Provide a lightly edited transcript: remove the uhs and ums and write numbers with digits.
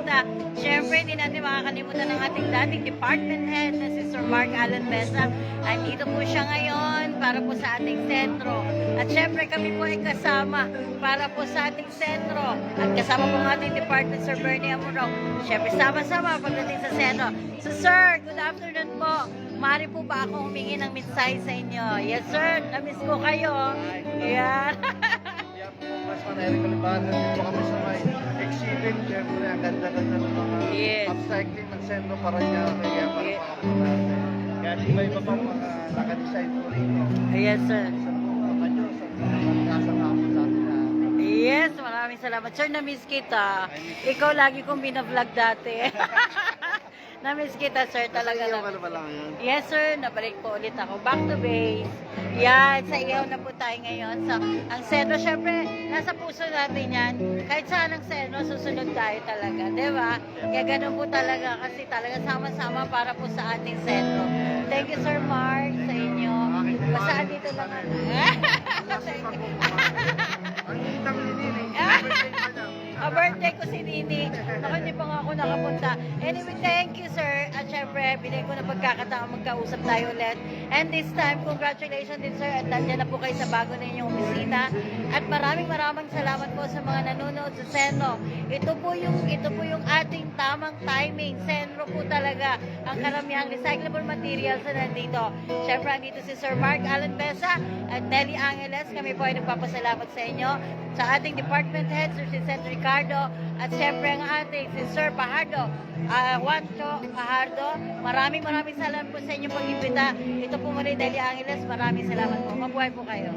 makalimutan. Siyempre, hindi natin makakalimutan ng ating dating department head na si Sir Mark Alan Mesa. Andito po siya ngayon para po sa ating sentro. At siyempre, kami po ay kasama para po sa ating sentro. At kasama po ng ating department, Sir Bernie Amorong. Siyempre, sama-sama pagdating sa sentro. So, Sir, good afternoon po. Maaari po ba ako humingi ng mensahe sa inyo? Yes, sir. Namiss ko kayo. Ayan. Yan po, mas manayari kalibanan. Dito kami sa may exhibit. Siyempre, ang ganda-ganda ng mga Yes. upcycling ng sentro para niya. Kaya para Yes. makapunta natin. Kaya iba-iba pang mga nakadesign po rito. Yes, sir. Sa mga kanyo, sa kasama sa atin na Yes, maraming salamat. Sir, namiss kita. Ikaw lagi kong binavlog dati. Namiss kita, sir. Talaga Iyo lang. ka na pala ngayon. Yes, sir. Nabalik po ulit ako. Back to base. Yan, sa iyaw na po tayo ngayon. So, ang sentro, syempre, nasa puso natin yan. Kahit saan ang sentro, susunod tayo talaga. Di ba? Kaya ganun po talaga. Kasi talaga sama-sama para po sa ating sentro. Thank you, Sir Mark, sa inyo. Basta dito lang. Thank you. Ang itang linini. Birthday ko si Nini. Ako, hindi pa nga ako nakapunta. Anyway, thank you, sir. At syempre, binigay ko na pagkakataon magkausap tayo ulit. And this time, congratulations din, sir. At nandiyan na po kayo sa bago na inyong bisita. At maraming salamat po sa mga nanonood sa Senro. Ito po yung ating tamang timing. Senro po talaga ang karamihang recyclable materials na nandito. Syempre, andito si Sir Mark Alan Besa at Nelly Angeles. Kami po ay nagpapasalamat sa inyo. Sa ating department head, Sir Cesar Ricardo, at siyempre ang ating si Sir Pajardo, Juancho Pajardo. Maraming salamat po sa inyong pag-imbita. Ito po muli, Nelly Angeles. Maraming salamat po. Mabuhay po kayo.